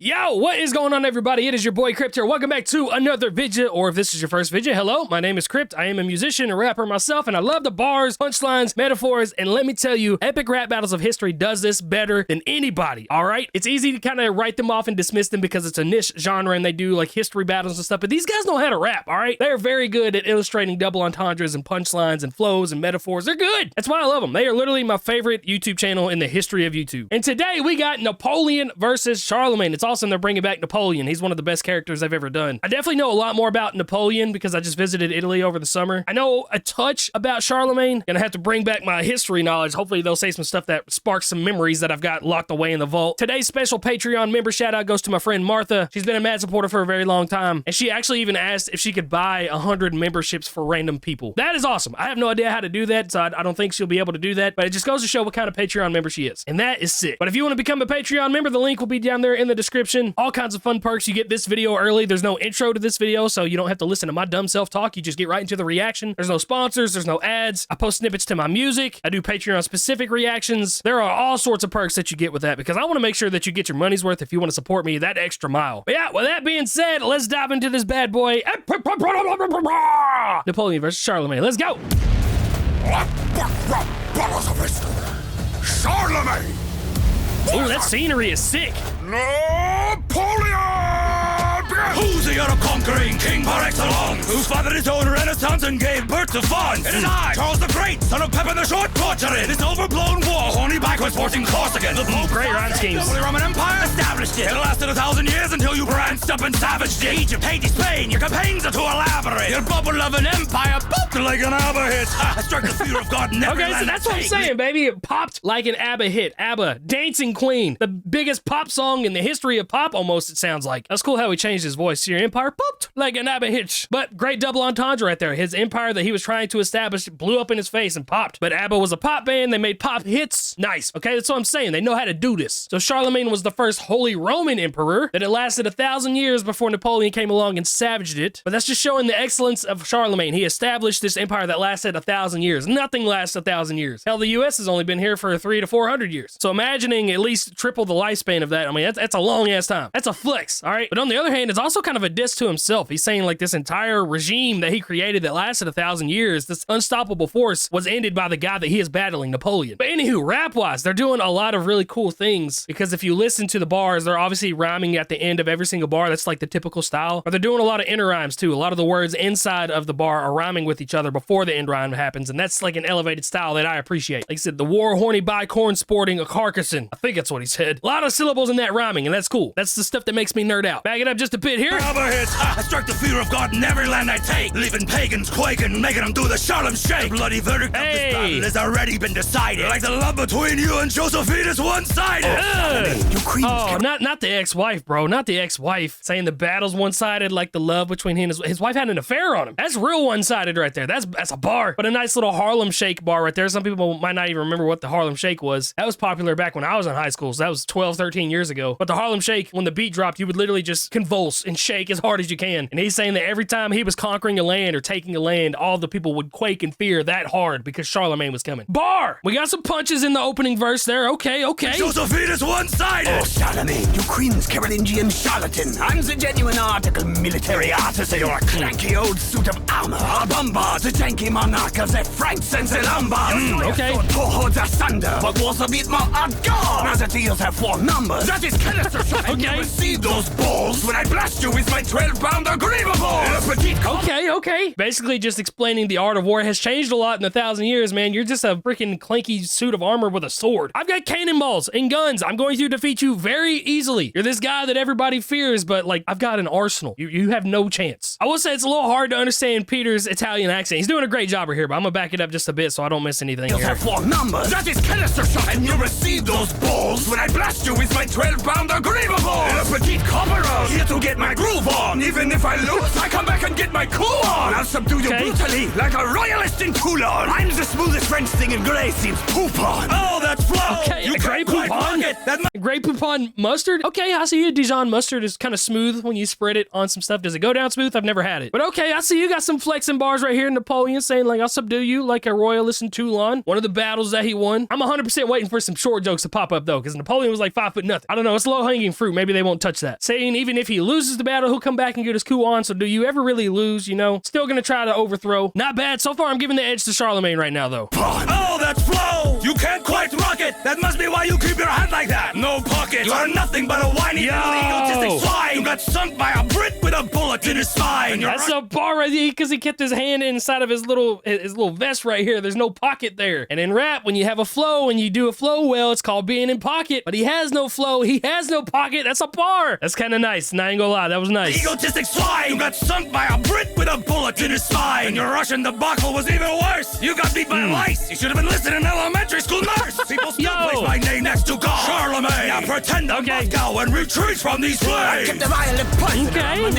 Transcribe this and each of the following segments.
Yo, what is going on, everybody? It is your boy Crypt here. Welcome back to another video, or if this is your first video, hello, my name is Crypt. I am a musician, a rapper myself, and I love the bars, punchlines, metaphors, and let me tell you, Epic Rap Battles of History does this better than anybody, all right? It's easy to kind of write them off and dismiss them because it's a niche genre and they do like history battles and stuff, but these guys know how to rap, all right? They're very good at illustrating double entendres and punchlines and flows and metaphors. They're good. That's why I love them. They are literally my favorite YouTube channel in the history of YouTube. And today we got Napoleon versus Charlemagne. It's awesome they're bringing back Napoleon. He's one of the best characters I've ever done. I definitely know a lot more about Napoleon because I just visited Italy over the summer. I know a touch about Charlemagne. Gonna have to bring back my history knowledge. Hopefully they'll say some stuff that sparks some memories that I've got locked away in the vault. Today's special Patreon member shout out goes to my friend Martha. She's been a mad supporter for a very long time, and she actually even asked if she could buy 100 memberships for random people. That is awesome. I have no idea how to do that, so I don't think she'll be able to do that, but it just goes to show what kind of Patreon member she is, and that is sick. But if you want to become a Patreon member, the link will be down there in the description. All kinds of fun perks. You get this video early. There's no intro to this video, so you don't have to listen to my dumb self-talk. You just get right into the reaction. There's no sponsors. There's no ads. I post snippets to my music. I do Patreon-specific reactions. There are all sorts of perks that you get with that because I want to make sure that you get your money's worth if you want to support me that extra mile. But yeah, with that being said, let's dive into this bad boy. Napoleon versus Charlemagne. Let's go. Charlemagne! Ooh, that scenery is sick. Napoleon! Who's the other conquering king par excellence? Who fathered his own renaissance and gave birth to France? It is I, Charles the Great, son of Pepin the Short, torturing this overblown war, horny backwards forcing Corsican. The Pope great rhyme schemes. The Holy Roman Empire established it. It lasted 1,000 years until you pranced up and savaged it. Egypt, Haiti, Spain, your campaigns are too elaborate. Your bubble-loving empire popped like an ABBA hit. I struck the fear of God in every Okay, so land that's I what I'm take. saying, baby. It popped like an ABBA hit. ABBA, Dancing Queen, the biggest pop song in the history of pop, almost, it sounds like. That's cool how he changed his voice. Your empire popped like an ABBA hit. But great double entendre right there. His empire that he was trying to establish blew up in his face and popped. But ABBA was a pop band. They made pop hits. Nice. Okay, that's what I'm saying. They know how to do this. So Charlemagne was the first Holy Roman emperor that it lasted 1,000 years before Napoleon came along and savaged it. But that's just showing the excellence of Charlemagne. He established this empire that lasted 1,000 years. Nothing lasts 1,000 years. Hell, the U.S. has only been here for 300 to 400 years. So imagining at least triple the lifespan of that, I mean, that's a long ass time. That's a flex, all right? But on the other hand, it's also kind of a diss to himself. He's saying like this entire regime that he created that lasted 1,000 years, this unstoppable force was ended by the guy that he is battling, Napoleon. But anywho, rap-wise, they're doing a lot of really cool things because if you listen to the bars, they're obviously rhyming at the end of every single bar. That's like the typical style. But they're doing a lot of inner rhymes too. A lot of the words inside of the bar are rhyming with each other before the end rhyme happens, and that's like an elevated style that I appreciate. Like I said, the war horny bicorn sporting a carcasson. I think that's what he said. A lot of syllables in that rhyming, and that's cool. That's the stuff that makes me nerd out. Back it up just a bit here. ABBA hits. I struck the fear of God in every land I take, leaving pagans quaking, making them do the Charlem shake. The bloody verdict of this battle has already been decided. Like the love between you and Josephine is one-sided. Oh, not the ex-wife, bro. Not the ex-wife. Saying the battle's one-sided, like the love between him and his wife had an affair on him. That's real one-sided right there. That's a bar. But a nice little Harlem Shake bar right there. Some people might not even remember what the Harlem Shake was. That was popular back when I was in high school, so that was 12, 13 years ago. But the Harlem Shake, when the beat dropped, you would literally just convulse and shake as hard as you can. And he's saying that every time he was conquering a land or taking a land, all the people would quake in fear that hard because Charlemagne was coming. Bar! We got some punches in the opening verse there. Okay. Josephine is one-sided. Oh, Charlemagne, you Queen's Carolingian charlatan. I'm the genuine article military artisan. You're a clanky old suit of armor. A bombard, the janky monarch of the Franks and the Lombards. Okay. Cohorts asunder, but was a bit more hardcore. Now the deals have 4 numbers. That is canister shot. And you will see those balls when I blast you with my 12-pounder griever ball. Okay. Basically just explaining the art of war has changed a lot in 1,000 years, man. You're just a freaking clanky suit of armor with a sword. I've got cannonballs and guns. I'm going to defeat you very easily. You're this guy that everybody fears, but like, I've got an arsenal. You have no chance. I will say it's a little hard to understand Peter's Italian accent. He's doing a great job right here, but I'm gonna back it up just a bit so I don't miss anything You'll here. have 4 numbers. That is canister shot. And you receive those balls when I blast you with my 12-pounder griever ball. A petite corporal, here to get my groove on. on. Even if I lose, I come back and get my cool on. I'll subdue you brutally like a royalist in Toulon. I'm the smoothest French thing in Grey seems poop on. Oh, that's flow. Okay, You a Grey can't quite Poupon? rock it. That Grey Poupon mustard? Okay, I see you. Dijon mustard is kind of smooth when you spread it on some stuff. Does it go down smooth? I've never had it. But okay, I see you got some flexing bars right here. Napoleon saying like, I'll subdue you like a royalist in Toulon. One of the battles that he won. I'm 100% waiting for some short jokes to pop up though, because Napoleon was like 5 foot nothing. I don't know. It's low hanging fruit. Maybe they won't touch that. Saying even if he loses the battle, he'll come back and get his coup on. So do you ever really lose? You know, still gonna try to overthrow. Not bad. So far, I'm giving the edge to Charlemagne right now though. Oh, that's flow. You can't quite rock it. That must be why you keep your hand like that. No pocket. You are nothing but a whiny little egotistic swine. You got sunk by a Brit with a bullet in his spine. That's a bar right there because he kept his hand inside of his little vest right here. There's no pocket there. And in rap, when you have a flow and you do a flow well, it's called being in pocket. But he has no flow. He has no pocket. That's a bar. That's kind of nice. And I ain't gonna lie, that was nice. Egotistic swine. You got sunk by a Brit with a bullet in his spine. And your Russian debacle was even worse. You got beat by lice. You should have been listening in elementary school, nurse. People still place my name next to God. Charlemagne. Now pretend to Moscow and retreat from these flames.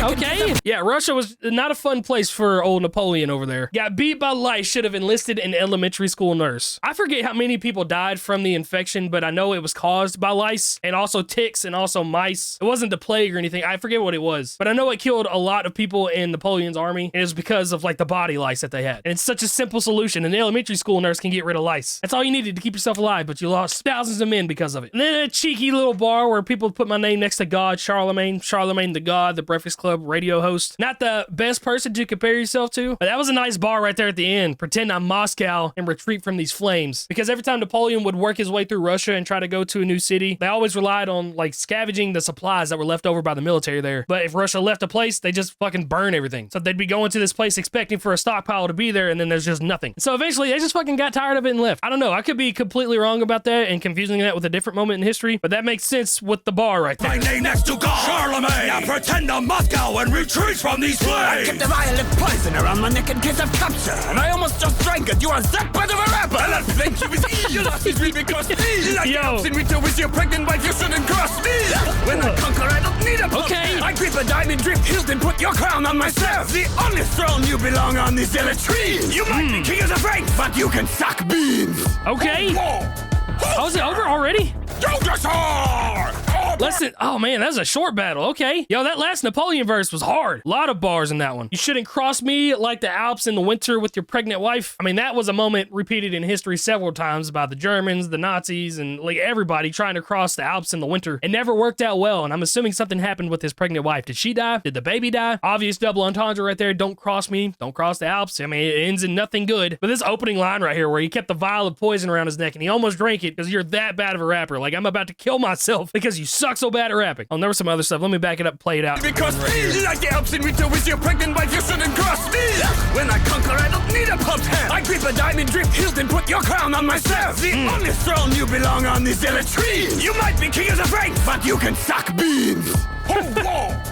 Okay. Yeah, Russia was not a fun place for old Napoleon over there. Got beat by lice, should have enlisted an elementary school nurse. I forget how many people died from the infection, but I know it was caused by lice and also ticks and also mice. It wasn't the plague or anything. I forget what it was, but I know it killed a lot of people in Napoleon's army. And it was because of like the body lice that they had. And it's such a simple solution. An elementary school nurse can get rid of lice. That's all you needed to keep yourself alive, but you lost thousands of men because of it. And then a cheeky little bar where people put my name next to God, Charlemagne the God, the Breakfast Club radio host. Not the best person to compare yourself to, but that was a nice bar right there at the end. Pretend I'm Moscow and retreat from these flames. Because every time Napoleon would work his way through Russia and try to go to a new city, they always relied on like scavenging the supplies that were left over by the military there. But if Russia left a place, they just fucking burn everything. So they'd be going to this place expecting for a stockpile to be there, and then there's just nothing. So eventually they just fucking got tired of it and left. I don't know. I could be completely wrong about that and confusing that with a different moment in history, but that makes sense with the bar right there. My name next to God, Charlemagne. Now pretend to Moscow and retreat from these flames. I kept a violent poison around my neck in case of capture, and I almost just drank it. You are that bad of a rapper. And I thank you with you lost his because like Yo. in winter with your pregnant wife, you shouldn't cross me. When I conquer, I don't need a pump. Okay. I grip a diamond drift hilt and put your crown on myself. The only throne you belong on is the trees. You might be king of the Franks, but you can suck beans. Okay. Oh, is it over already? Listen, oh man, that was a short battle. Okay. Yo, that last Napoleon verse was hard. A lot of bars in that one. You shouldn't cross me like the Alps in the winter with your pregnant wife. I mean, that was a moment repeated in history several times by the Germans, the Nazis, and like everybody trying to cross the Alps in the winter. It never worked out well, and I'm assuming something happened with his pregnant wife. Did she die? Did the baby die? Obvious double entendre right there. Don't cross me. Don't cross the Alps. I mean, it ends in nothing good. But this opening line right here where he kept the vial of poison around his neck and he almost drank it because you're that bad of a rapper. Like, I'm about to kill myself because you suck so bad at rapping. Oh, and there was some other stuff. Let me back it up, play it out. Because like the Alps in winter with your pregnant wife, you shouldn't cross me. When I conquer, I don't need a pumped hand. I grip a diamond drift hilt and put your crown on myself. The only throne you belong on is the trees. You might be king of the Franks, but you can suck beans.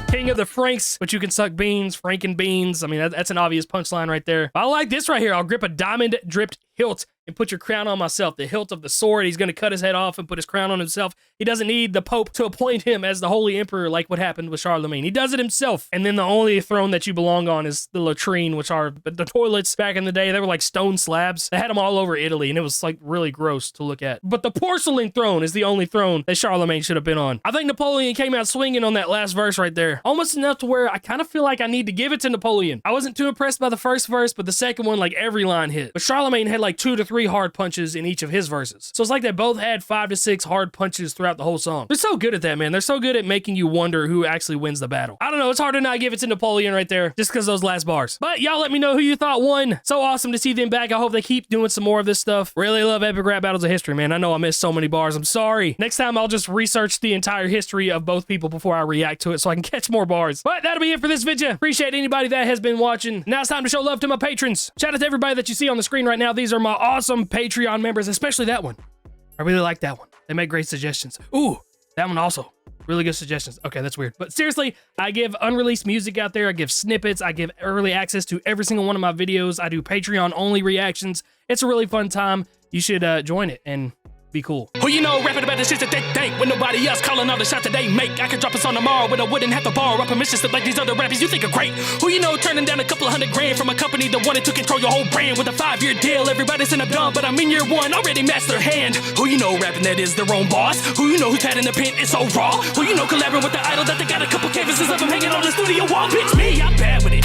King of the Franks, but you can suck beans, Franken beans. I mean, that's an obvious punchline right there. I like this right here. I'll grip a diamond dripped hilt and put your crown on myself. The hilt of the sword. He's going to cut his head off and put his crown on himself. He doesn't need the Pope to appoint him as the Holy Emperor like what happened with Charlemagne. He does it himself. And then the only throne that you belong on is the latrine, which are the toilets back in the day. They were like stone slabs. They had them all over Italy, and it was like really gross to look at. But the porcelain throne is the only throne that Charlemagne should have been on. I think Napoleon came out swinging on that last verse right there. Almost enough to where I kind of feel like I need to give it to Napoleon. I wasn't too impressed by the first verse, but the second one, like every line hit. But Charlemagne had like 2 to 3 hard punches in each of his verses. So it's like they both had 5 to 6 hard punches throughout the whole song. They're so good at that, man. They're so good at making you wonder who actually wins the battle. I don't know. It's hard to not give it to Napoleon right there just because those last bars. But y'all let me know who you thought won. So awesome to see them back. I hope they keep doing some more of this stuff. Really love epic rap battles of history, man. I know I missed so many bars. I'm sorry. Next time I'll just research the entire history of both people before I react to it so I can catch more bars. But that'll be it for this video. Appreciate anybody that has been watching. Now it's time to show love to my patrons. Shout out to everybody that you see on the screen right now. These are my awesome Patreon members, especially that one. I really like that one. They make great suggestions. Ooh, that one also. Really good suggestions. Okay, that's weird. But seriously, I give unreleased music out there. I give snippets. I give early access to every single one of my videos. I do Patreon-only reactions. It's a really fun time. You should join it and be Be cool. Who you know rapping about the shit that they think when nobody else calling all the shots that they make? I could drop a song tomorrow when I wouldn't have to borrow permissions to like these other rappers you think are great. Who you know turning down a couple $100 grand from a company that wanted to control your whole brand with a 5-year deal? Everybody's in a dump, but I'm in year one, already master hand. Who you know rapping that is their own boss? Who you know who's had in the pen, it's so raw? Who you know collaborating with the idol that they got a couple canvases of them hanging on the studio wall? Bitch, me, I'm bad with it.